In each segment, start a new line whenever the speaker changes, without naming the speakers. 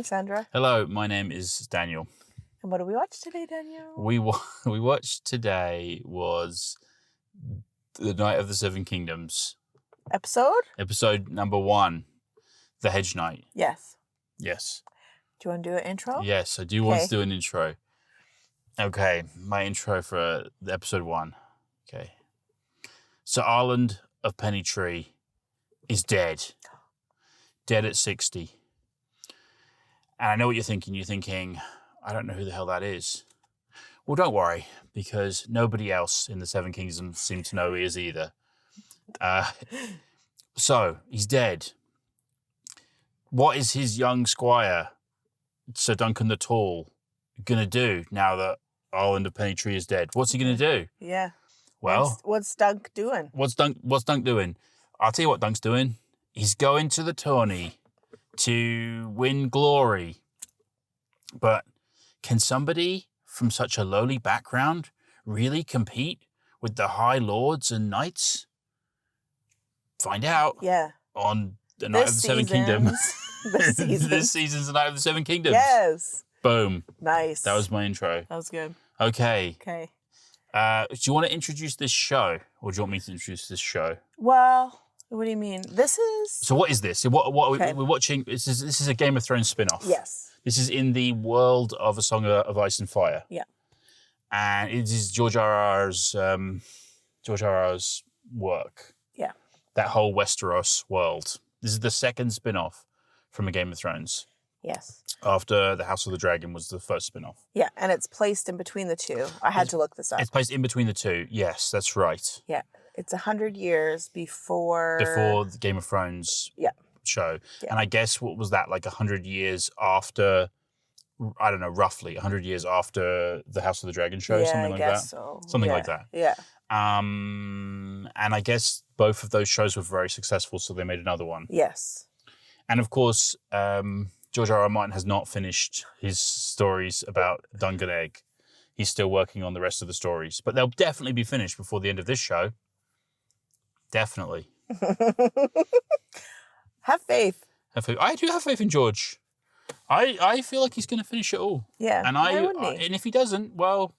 Sandra.
Hello, my name is Daniel.
And what do we watch today, Daniel?
We watched today was The Night of the Seven Kingdoms. Episode number 1, The Hedge Knight.
Yes.
Yes.
Do you want to do an intro?
Yes, I do want to do an intro. Okay, my intro for episode 1. Okay. Sir Arland of Pennytree is dead. Dead at 60. And I know what you're thinking. You're thinking, I don't know who the hell that is. Well, don't worry, because nobody else in the Seven Kingdoms seems to know who he is either. So, he's dead. What is his young squire, Sir Duncan the Tall, going to do now that Arland of Pennytree is dead? What's he going to do?
Yeah.
Well,
what's Dunk doing?
What's Dunk doing? I'll tell you what Dunk's doing. He's going to the tourney to win glory. But can somebody from such a lowly background really compete with the high lords and knights? Find out.
Yeah.
On The Night of the Seven Kingdoms. This season's The Night of the Seven Kingdoms.
Yes.
Boom.
Nice.
That was my intro.
That was good.
Okay.
Okay.
Do you want to introduce this show, or do you want me to introduce this show?
Well, what do you mean? This is...
So what is this? What
okay.
we're watching? This is a Game of Thrones spin-off.
Yes.
This is in the world of A Song of Ice and Fire.
Yeah.
And it is George R.R.'s work.
Yeah.
That whole Westeros world. This is the second spin-off from A Game of Thrones.
Yes.
After The House of the Dragon was the first spin-off.
Yeah, and it's placed in between the two. I had to look this up.
It's placed in between the two. Yes, that's right.
Yeah. It's 100 years before...
Before the Game of Thrones show.
Yeah.
And I guess, what was that, like 100 years after, I don't know, roughly 100 years after the House of the Dragon show? Something like that?
So.
Something like that.
Yeah.
And I guess both of those shows were very successful, so they made another one.
Yes.
And of course, George R.R. Martin has not finished his stories about Dunk and Egg. He's still working on the rest of the stories. But they'll definitely be finished before the end of this show. Definitely.
Have faith.
I do have faith in George. I feel like he's going to finish it all.
Yeah.
And and if he doesn't, well,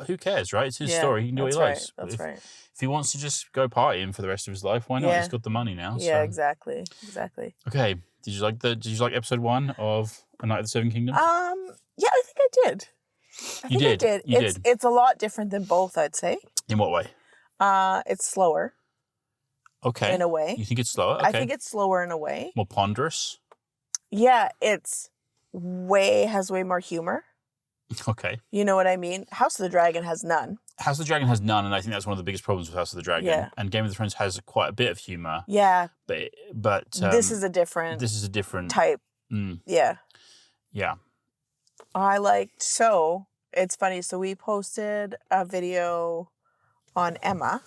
who cares, right? It's his story. He can do what he likes.
That's right.
If he wants to just go partying for the rest of his life, why not?
Yeah.
He's got the money now.
Yeah,
so.
Exactly.
Okay. Did you like episode 1 of A Night of the Seven Kingdoms?
Yeah, I think I did.
You did.
It's a lot different than both, I'd say.
In what way?
It's slower.
Okay.
In a way.
You think it's slower? Okay.
I think it's slower in a way.
More ponderous?
Yeah, has way more humor.
Okay.
You know what I mean? House of the Dragon has none.
House of the Dragon has none, and I think that's one of the biggest problems with House of the Dragon.
Yeah.
And Game of Thrones has quite a bit of humor.
Yeah.
But
this is a different type. Yeah.
Yeah.
So it's funny. So we posted a video on Emma,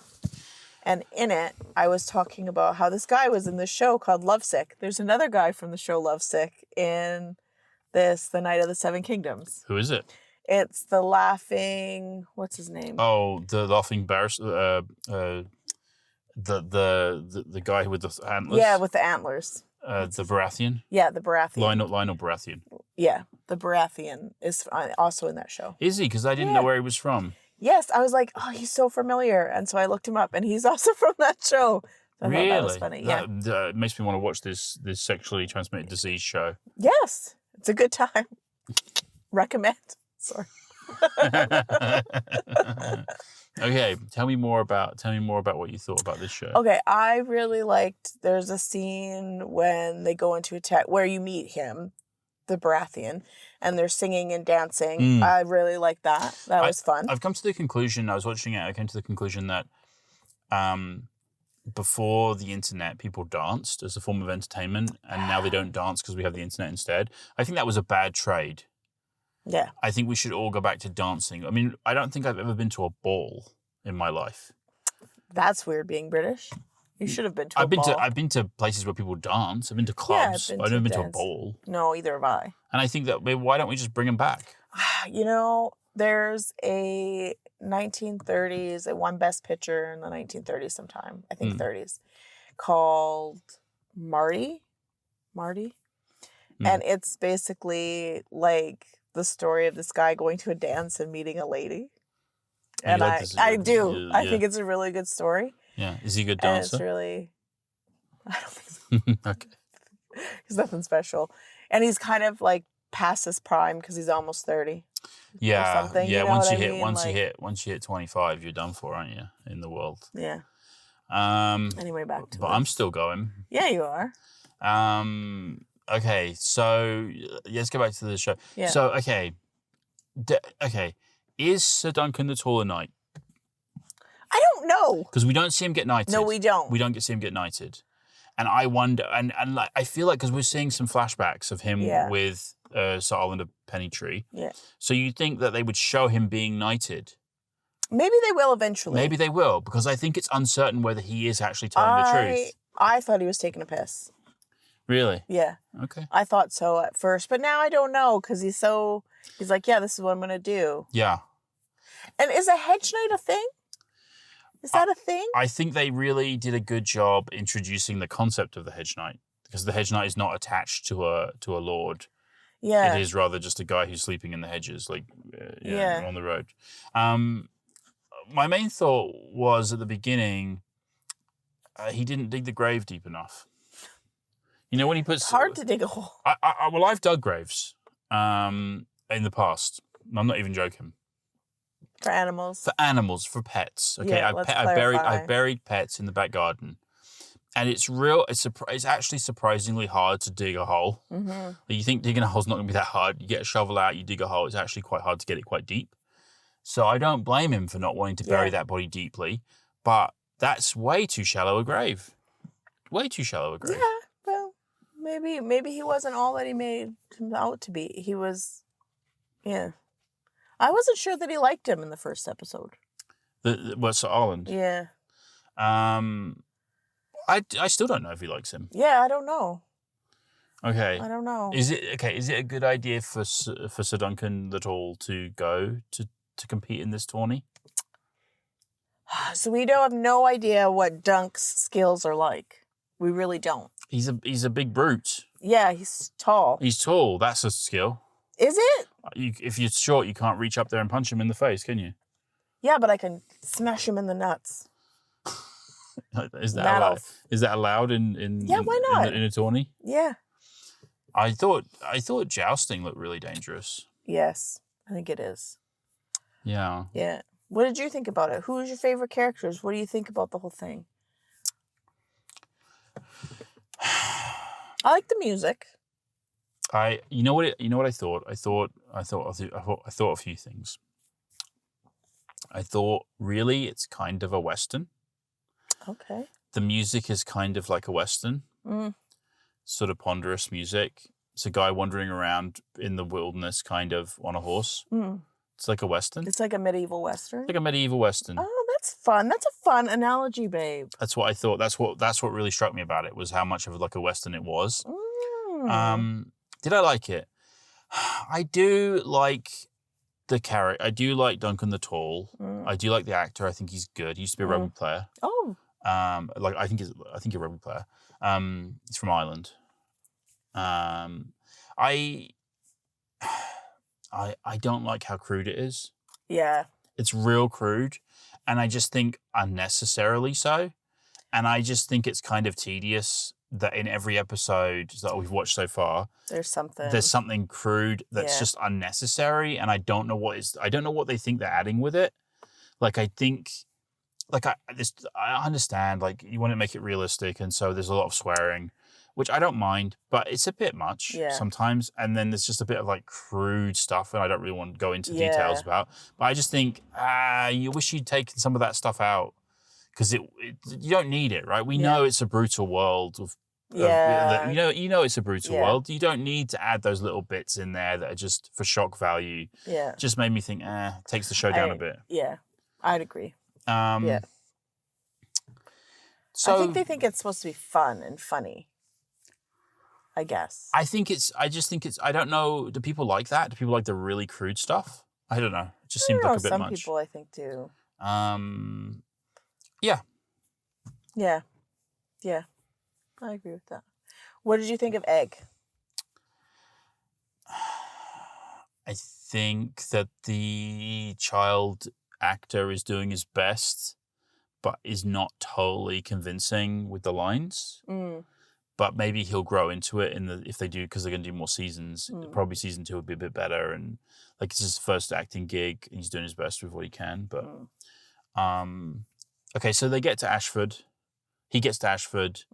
and in it, I was talking about how this guy was in this show called Lovesick. There's another guy from the show Lovesick in The Night of the Seven Kingdoms.
Who is it?
It's the laughing... What's his name?
Oh, the laughing the guy with the antlers?
Yeah, with the antlers.
The Baratheon?
Yeah, the Baratheon.
Lionel Baratheon.
Yeah, the Baratheon is also in that show.
Is he? Because I didn't know where he was from.
Yes, I was like, oh, he's so familiar. And so I looked him up, and he's also from that show. So
really?
That was funny. Yeah.
That makes me want to watch this sexually transmitted disease show.
Yes, it's a good time. Recommend. Sorry.
Okay, tell me more about what you thought about this show.
Okay, I really liked. There's a scene when they go into attack where you meet him, the Baratheon, and they're singing and dancing. I really liked that. That was fun.
I've come to the conclusion. I was watching it. I came to the conclusion that, before the internet, people danced as a form of entertainment, and now they don't dance because we have the internet instead. I think that was a bad trade.
Yeah.
I think we should all go back to dancing. I mean, I don't think I've ever been to a ball in my life.
That's weird being British. You should have been to a ball.
I've been to places where people dance. I've been to clubs. I've never been to a ball.
No, either have I.
And I think that, why don't we just bring them back?
You know, there's a 1930s, it won Best Picture in the 1930s sometime, I think 30s, called Marty. and it's basically like the story of this guy going to a dance and meeting a lady. And
like this?
I do.
Yeah.
I think it's a really good story.
Yeah. Is he a good
And
dancer?
it's really, I don't think so.
Okay.
He's nothing special. And he's kind of like past his prime because he's almost 30.
Yeah.
Or something.
Yeah.
You know
Once
what
you
I
hit,
mean?
once you hit 25, you're done for, aren't you? In the world.
Yeah. Anyway, back to
But
this.
I'm still going.
Yeah, you are.
Okay. So let's go back to the show.
Yeah.
So okay. Is Sir Duncan the Taller Knight?
I don't know.
Because we don't see him get knighted.
No, we don't.
We don't see him get knighted. And I wonder, and like, I feel like because we're seeing some flashbacks of him with Sir Orland of Pennytree.
Yeah.
So you think that they would show him being knighted?
Maybe they will eventually.
Maybe they will, because I think it's uncertain whether he is actually telling the truth.
I thought he was taking a piss.
Really?
Yeah.
Okay.
I thought so at first, but now I don't know because he's like, yeah, this is what I'm going to do.
Yeah.
And is a hedge knight a thing? Is that a thing?
I think they really did a good job introducing the concept of the hedge knight, because the hedge knight is not attached to a lord.
Yeah.
It is rather just a guy who's sleeping in the hedges, like on the road. My main thought was at the beginning, he didn't dig the grave deep enough. You know, when he puts...
It's hard to dig a hole.
Well, I've dug graves in the past. I'm not even joking.
For animals?
For animals, for pets. Okay,
Yeah,
I've buried pets in the back garden. And it's actually surprisingly hard to dig a hole.
Mm-hmm.
You think digging a hole's not going to be that hard. You get a shovel out, you dig a hole. It's actually quite hard to get it quite deep. So I don't blame him for not wanting to bury that body deeply. But that's way too shallow a grave. Way too shallow a grave.
Yeah, well, maybe he wasn't all that he made him out to be. He was, yeah. I wasn't sure that he liked him in the first episode.
Sir Orland?
Yeah.
I still don't know if he likes him.
Yeah, I don't know.
Okay.
I don't know.
Is it a good idea for Sir Duncan the Tall to go to compete in this tourney?
So we don't have no idea what Dunk's skills are like. We really don't.
He's a big brute.
Yeah, he's tall.
He's tall. That's a skill.
Is it?
If you're short, you can't reach up there and punch him in the face, can you?
Yeah, but I can smash him in the nuts.
Is that allowed in
Yeah, why not?
In a tourney?
Yeah.
I thought jousting looked really dangerous.
Yes, I think it is.
Yeah.
Yeah. What did you think about it? Who was your favorite characters? What do you think about the whole thing? I like the music.
You know what I thought? I thought a few things. I thought really it's kind of a Western.
Okay.
The music is kind of like a Western. Sort of ponderous music. It's a guy wandering around in the wilderness kind of on a horse. It's like a Western.
It's like a medieval Western?
Like a medieval Western.
Oh, that's fun. That's a fun analogy, babe.
That's what I thought. That's what really struck me about it, was how much of like a Western it was. Did I like it? I do like the character. I do like Duncan the Tall. I do like the actor. I think he's good. He used to be a rugby player.
Oh.
I think he's a rugby player. He's from Ireland. I don't like how crude it is.
Yeah.
It's real crude, and I just think unnecessarily so. And I just think it's kind of tedious that in every episode that we've watched so far, there's something crude that's just unnecessary, and I don't know what they think they're adding with it. Like I understand, like you want to make it realistic, and so there's a lot of swearing, which I don't mind, but it's a bit much sometimes. And then there's just a bit of like crude stuff, and I don't really want to go into details about. But I just think you wish you'd taken some of that stuff out, because you don't need it, right? We know it's a brutal world. You know it's a brutal world. You don't need to add those little bits in there that are just for shock value. Yeah, just made me think, takes the show down a bit.
Yeah, I'd agree.
So
I think they think it's supposed to be fun and funny. I guess. I just think it's. I don't know. Do people like that? Do people like the really crude stuff? I don't know. It just seems like a bit much. Some people, I think, do.
Yeah.
Yeah. I agree with that. What did you think of Egg?
I think that the child actor is doing his best, but is not totally convincing with the lines. But maybe he'll grow into it if they do, because they're going to do more seasons. Probably season 2 will be a bit better, and like it's his first acting gig, and he's doing his best with what he can. But okay, so they get to Ashford. He gets to Ashford,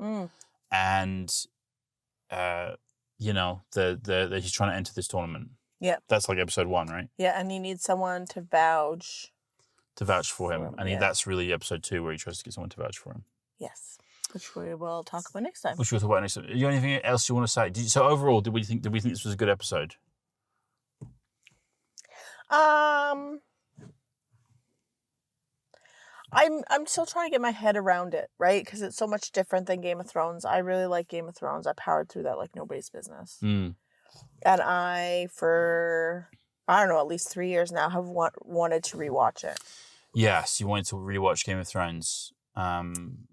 and you know, he's trying to enter this tournament.
Yeah,
that's like episode 1, right?
Yeah, and he needs someone to vouch
for him, and that's really episode 2 where he tries to get someone to vouch for him.
Yes. Which we will talk about next time.
Which we'll talk about next time. You got anything else you want to say? So overall, did we think this was a good episode?
I'm still trying to get my head around it, right? Because it's so much different than Game of Thrones. I really like Game of Thrones. I powered through that like nobody's business. And I, for, I don't know, at least 3 years now, have wanted to rewatch it.
Yes, you wanted to rewatch Game of Thrones.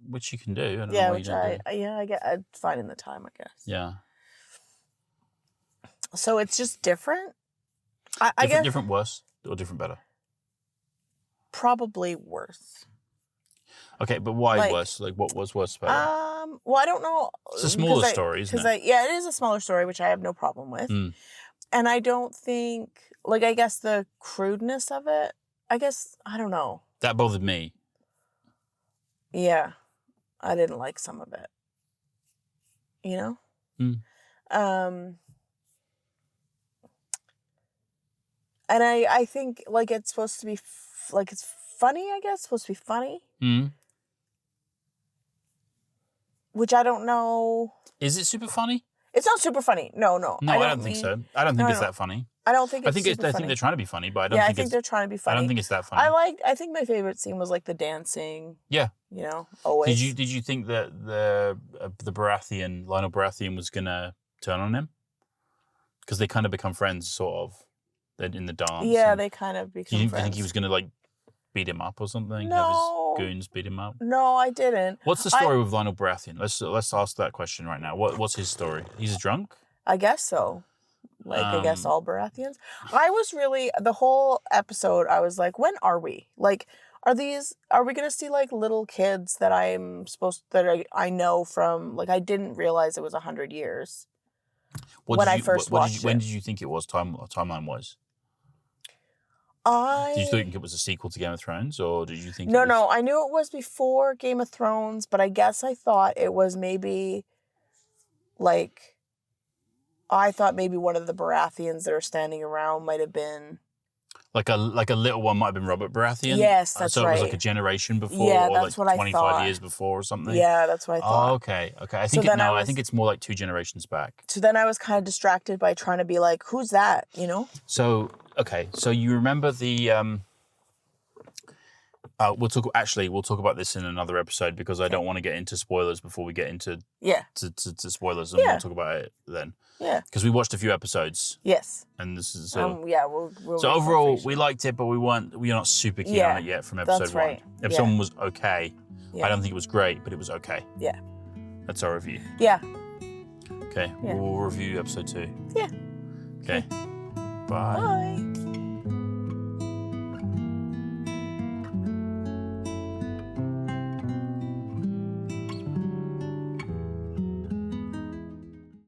Which you can do. I don't know why you don't do.
I'm finding the time, I guess.
Yeah.
So it's just different. I guess
different worse or different better.
Probably worse.
Okay, but why worse? Like, what was worse about it?
Well, I don't know.
It's a smaller story, isn't it?
It is a smaller story, which I have no problem with. And I don't think, like, I guess the crudeness of it. I don't know.
That bothered me.
Yeah, I didn't like some of it. You know? And I think, like, it's supposed to be, it's funny, I guess. It's supposed to be funny. Which I don't know.
Is it super funny?
It's not super funny. No.
No, I don't think so. I don't think it's that funny.
I don't think it's super funny.
I think they're trying to be funny, but I don't think
they're trying to be funny.
I don't think it's that funny.
I think my favorite scene was like the dancing.
Yeah.
You know, always.
Did you think that the Baratheon, Lionel Baratheon, was gonna turn on him? Because they kind of become friends, sort of, in the dance.
Yeah, they kind of become friends.
Do you think he was gonna like beat him up or something?
No.
Have his goons beat him up?
No, I didn't.
What's the story with Lionel Baratheon? Let's ask that question right now. What's his story? He's drunk?
I guess so. Like, I guess all Baratheons. I was really, the whole episode, I was like, when are we? Like, are we going to see, like, little kids that I know from, like, I didn't realize it was 100 years when I first watched it.
When did you think it was, timeline-wise? Did you think it was a sequel to Game of Thrones, or did you think
No, I knew it was before Game of Thrones, but I guess I thought it was maybe, like... I thought maybe one of the Baratheons that are standing around might have been...
Like a little one might have been Robert Baratheon?
Yes, that's right.
So it was like a generation before,
or
like 25 years before or something?
Yeah, that's what I thought.
Oh, okay. I think I think it's more like 2 generations back.
So then I was kind of distracted by trying to be like, who's that, you know?
So, okay. So you remember the... we'll talk about this in another episode because I don't want to get into spoilers before we get into to spoilers, and we'll talk about it then.
Yeah.
Because we watched a few episodes.
Yes.
And this is
we'll
so overall we liked it, but we're not super keen on it yet from episode 1.
Right.
Episode 1 was okay.
Yeah.
I don't think it was great, but it was okay.
Yeah.
That's our review.
Yeah.
Okay. Yeah. We'll review episode 2.
Yeah.
Okay. Bye.
Bye.